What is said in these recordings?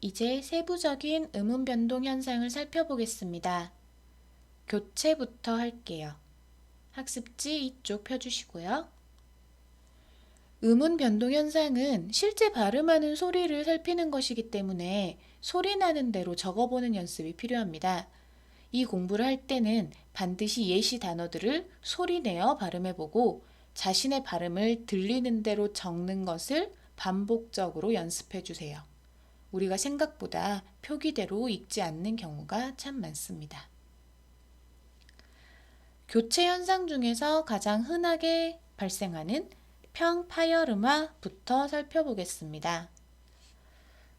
이제 세부적인 음운 변동 현상을 살펴보겠습니다. 교체부터 할게요. 학습지 이쪽 펴주시고요. 음운 변동 현상은 실제 발음하는 소리를 살피는 것이기 때문에 소리 나는 대로 적어보는 연습이 필요합니다. 이 공부를 할 때는 반드시 예시 단어들을 소리내어 발음해보고 자신의 발음을 들리는 대로 적는 것을 반복적으로 연습해주세요. 우리가 생각보다 표기대로 읽지 않는 경우가 참 많습니다. 교체 현상 중에서 가장 흔하게 발생하는 평파열음화부터 살펴보겠습니다.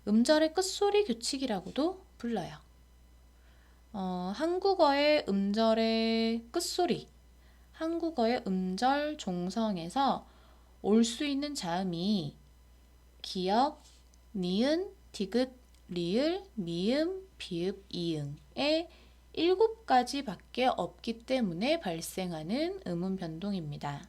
음절의 끝소리 규칙이라고도 불러요. 한국어의 음절의 끝소리, 한국어의 음절 종성에서 올 수 있는 자음이 기역, 니은, 디귿, 리을, 미음, 비읍, 이응의 7가지 밖에 없기 때문에 발생하는 음운 변동입니다.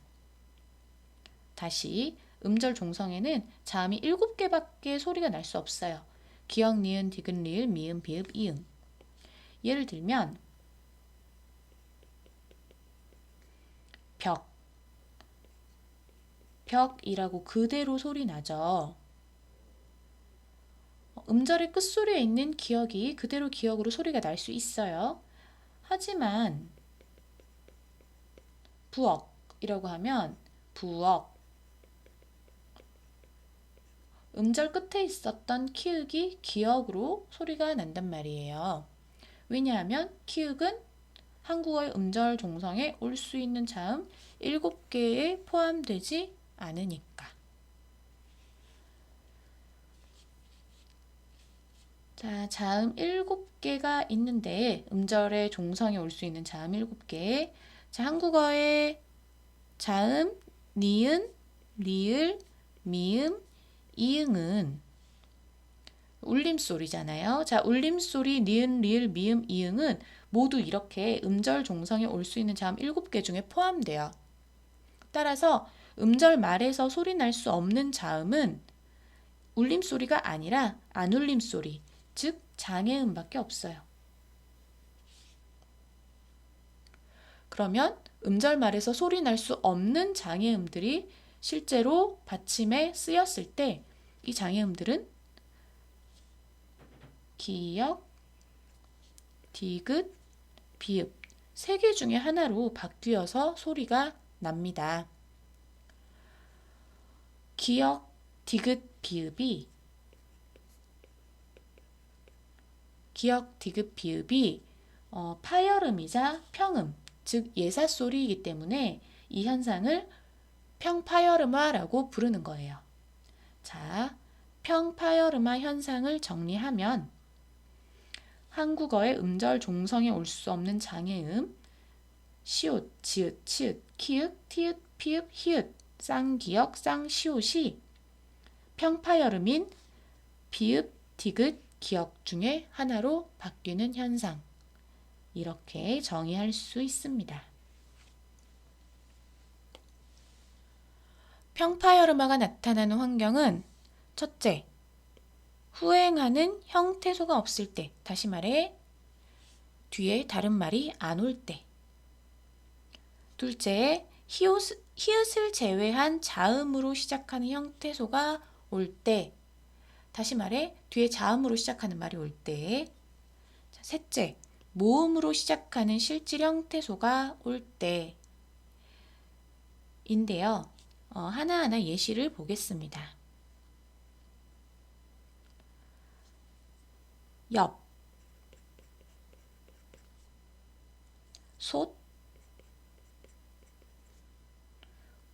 다시 음절 종성에는 자음이 7개밖에 소리가 날 수 없어요. 기역, 니은, 디귿, 리을, 미음, 비읍, 이응. 예를 들면 벽, 벽이라고 그대로 소리 나죠. 음절의 끝소리에 있는 기역이 그대로 기역으로 소리가 날 수 있어요. 하지만 부엌이라고 하면 부엌, 음절 끝에 있었던 키읔이 기역으로 소리가 난단 말이에요. 왜냐하면 키읔은 한국어의 음절 종성에 올 수 있는 자음 7개에 포함되지 않으니까. 자, 자음 7개가 있는데 음절의 종성에 올 수 있는 자음 7개. 자, 한국어의 자음, 니은, 리을, 미음, 이응은 울림소리잖아요. 자, 울림소리, 니은, 리을, 미음, 이응은 모두 이렇게 음절 종성에 올 수 있는 자음 7개 중에 포함돼요. 따라서 음절 말에서 소리 날 수 없는 자음은 울림소리가 아니라 안울림소리, 즉 장애음밖에 없어요. 그러면 음절 말에서 소리 날 수 없는 장애음들이 실제로 받침에 쓰였을 때 이 장애음들은 기역, 디귿, 비읍 3개 중에 하나로 바뀌어서 소리가 납니다. 기역, 디귿, 비읍이 파열음이자 평음, 즉 예사소리이기 때문에 이 현상을 평파열음화라고 부르는 거예요. 자, 평파열음화 현상을 정리하면 한국어의 음절 종성에 올 수 없는 장애음 시옷, 지읒, 치읒, 키읔, 티읒, 피읒, 히읗, 쌍기역, 쌍시옷이 평파열음인 비읍, 디귿, 기역 중에 하나로 바뀌는 현상. 이렇게 정의할 수 있습니다. 평파열음화가 나타나는 환경은 첫째, 후행하는 형태소가 없을 때, 다시 말해 뒤에 다른 말이 안 올 때. 둘째, 히읗을 제외한 자음으로 시작하는 형태소가 올 때, 다시 말해 뒤에 자음으로 시작하는 말이 올 때. 셋째, 모음으로 시작하는 실질 형태소가 올 때인데요. 하나하나 예시를 보겠습니다. 옆, 솥,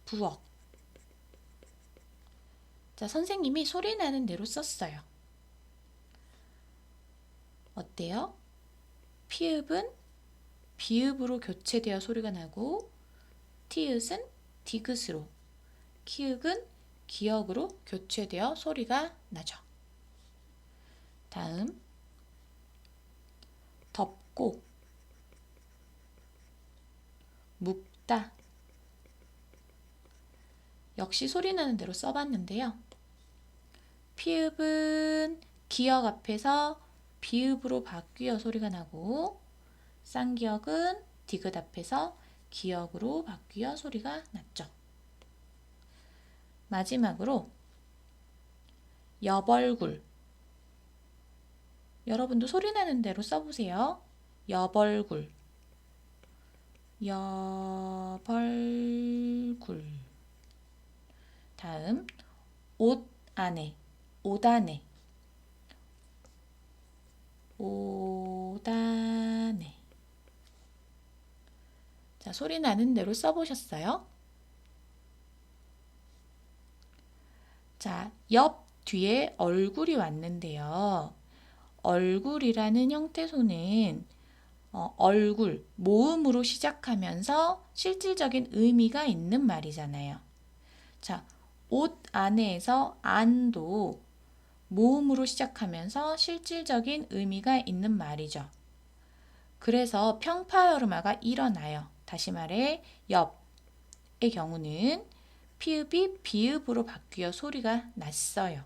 부엌. 자, 선생님이 소리 나는 대로 썼어요. 어때요? 피읍은 비읍으로 교체되어 소리가 나고 티읕은 디귿으로, 키읔은 기역으로 교체되어 소리가 나죠. 다음, 덮고, 묵다. 역시 소리 나는 대로 써봤는데요. 피읍은 기역 앞에서 비읍으로 바뀌어 소리가 나고 쌍기역은 디귿 앞에서 기역으로 바뀌어 소리가 났죠. 마지막으로 여벌굴. 여러분도 소리 나는 대로 써보세요. 여벌굴. 여벌굴. 다음 옷 안에. 옷 안에. 옷 안에. 자, 소리 나는 대로 써보셨어요? 자, 옆 뒤에 얼굴이 왔는데요. 얼굴이라는 형태소는 얼굴, 모음으로 시작하면서 실질적인 의미가 있는 말이잖아요. 자, 옷 안에에서 안도 모음으로 시작하면서 실질적인 의미가 있는 말이죠. 그래서 평파열음화가 일어나요. 다시 말해 옆의 경우는 피읍이 비읍으로 바뀌어 소리가 났어요.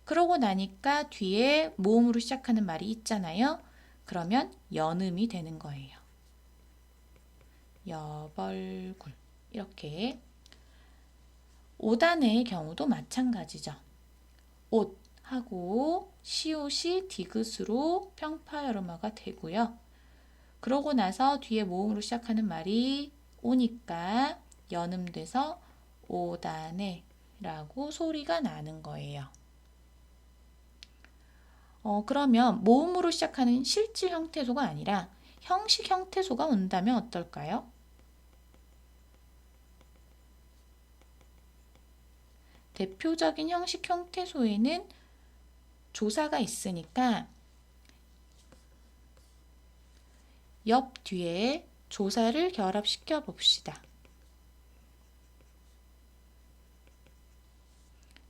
그러고 나니까 뒤에 모음으로 시작하는 말이 있잖아요. 그러면 연음이 되는 거예요. 여벌굴. 이렇게. 오단의 경우도 마찬가지죠. 옷 하고 시옷이 디귿으로 평파열음화가 되고요. 그러고 나서 뒤에 모음으로 시작하는 말이 오니까 연음돼서 오단에 라고 소리가 나는 거예요. 그러면 모음으로 시작하는 실질 형태소가 아니라 형식 형태소가 온다면 어떨까요? 대표적인 형식 형태소에는 조사가 있으니까 옆 뒤에 조사를 결합시켜 봅시다.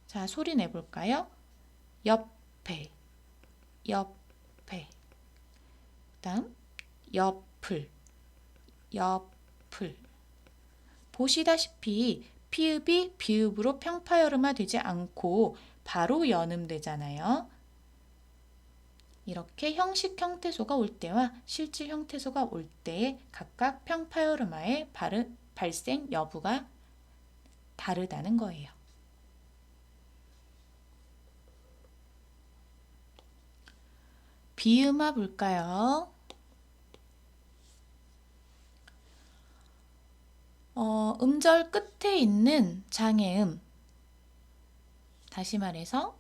자, 소리 내볼까요? 옆에, 옆에. 다음, 옆을, 옆을. 보시다시피 피읍이 비읍으로 평파열음화 되지 않고 바로 연음되잖아요. 이렇게 형식 형태소가 올 때와 실질 형태소가 올 때에 각각 평파열음화의 발생 여부가 다르다는 거예요. 비음화 볼까요? 음절 끝에 있는 장애음. 다시 말해서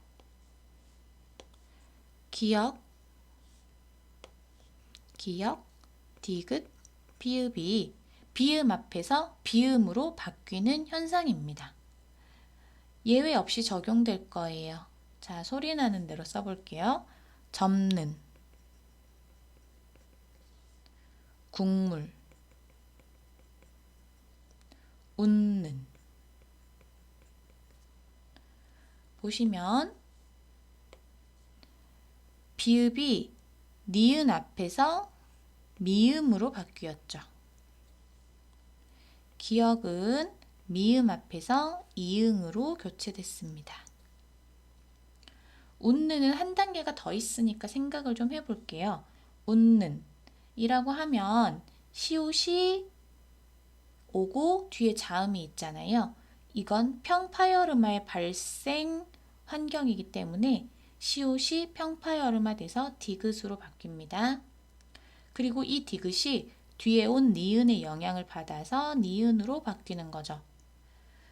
기역, 디귿, 비읍이 비음 앞에서 비음으로 바뀌는 현상입니다. 예외 없이 적용될 거예요. 자, 소리 나는 대로 써볼게요. 접는, 국물, 웃는. 보시면 비읍이 니은 앞에서 미음으로 바뀌었죠. 기역은 미음 앞에서 이응으로 교체됐습니다. 웃는은 한 단계가 더 있으니까 생각을 좀 해볼게요. 웃는 이라고 하면 시옷이 오고 뒤에 자음이 있잖아요. 이건 평파열음화의 발생 환경이기 때문에 시옷이 평파열음화 돼서 디귿으로 바뀝니다. 그리고 이 디귿이 뒤에 온 니은의 영향을 받아서 니은으로 바뀌는 거죠.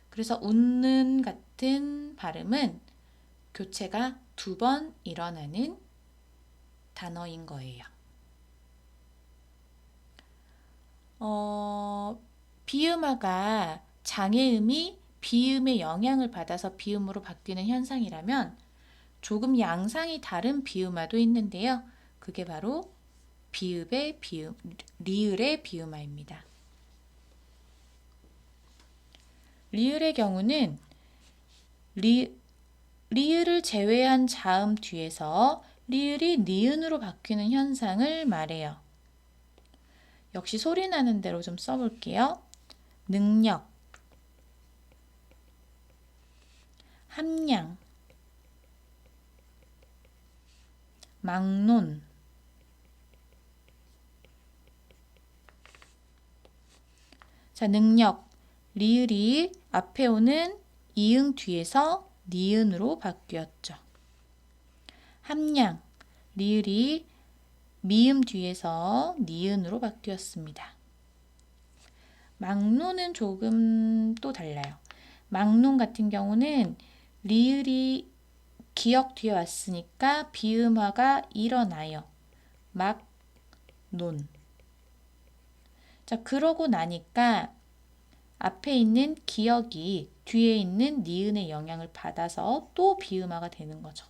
그래서 웃는 같은 발음은 교체가 2번 일어나는 단어인 거예요. 비음화가 장애음이 비음의 영향을 받아서 비음으로 바뀌는 현상이라면 조금 양상이 다른 비음화도 있는데요. 그게 바로 비읍의 비음, 리을의 비음화입니다. 리을의 경우는 리을을 제외한 자음 뒤에서 리을이 니은으로 바뀌는 현상을 말해요. 역시 소리 나는 대로 좀 써볼게요. 능력, 함량, 막론. 자, 능력. 리을이 앞에 오는 이응 뒤에서 니은으로 바뀌었죠. 함량. 리을이 미음 뒤에서 니은으로 바뀌었습니다. 막론은 조금 또 달라요. 막론 같은 경우는 리을이 기역 뒤에 왔으니까 비음화가 일어나요. 막논. 자, 그러고 나니까 앞에 있는 기역이 뒤에 있는 니은의 영향을 받아서 또 비음화가 되는 거죠.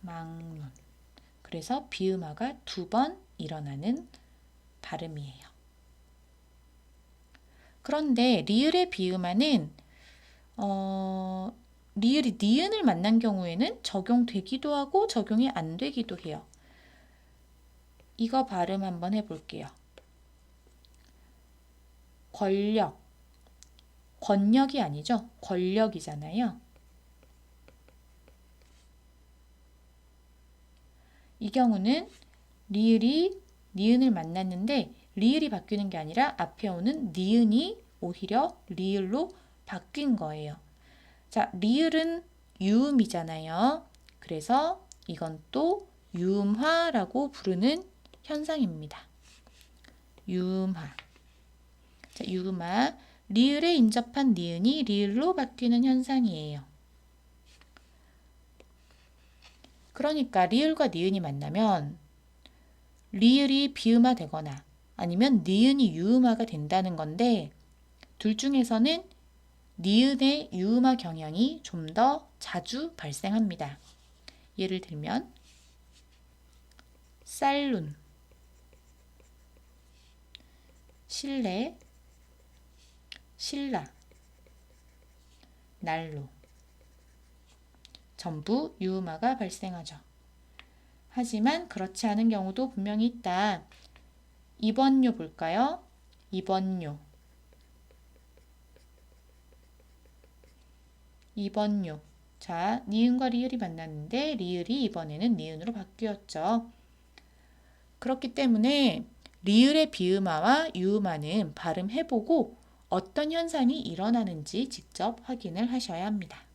막론. 그래서 비음화가 2번 일어나는 발음이에요. 그런데 리을의 비음화는 리을이 니은을 만난 경우에는 적용되기도 하고 적용이 안 되기도 해요. 이거 발음 한번 해볼게요. 권력. 권력이 아니죠. 권력이잖아요. 이 경우는 리을이 니은을 만났는데 리을이 바뀌는 게 아니라 앞에 오는 니은이 오히려 리을로 바뀐 거예요. 자, 리을은 유음이잖아요. 그래서 이건 또 유음화라고 부르는 현상입니다. 유음화. 자, 유음화. 리을에 인접한 니은이 리을로 바뀌는 현상이에요. 그러니까 리을과 니은이 만나면 리을이 비음화 되거나 아니면 니은이 유음화가 된다는 건데 둘 중에서는 니은의 유음화 경향이 좀 더 자주 발생합니다. 예를 들면 쌀룬, 실내, 신라, 난로 전부 유음화가 발생하죠. 하지만 그렇지 않은 경우도 분명히 있다. 2번요 볼까요? 2번요. 2번요. 자, 니은과 리을이 만났는데 리을이 이번에는 니은으로 바뀌었죠. 그렇기 때문에 리을의 비음화와 유음화는 발음해보고 어떤 현상이 일어나는지 직접 확인을 하셔야 합니다.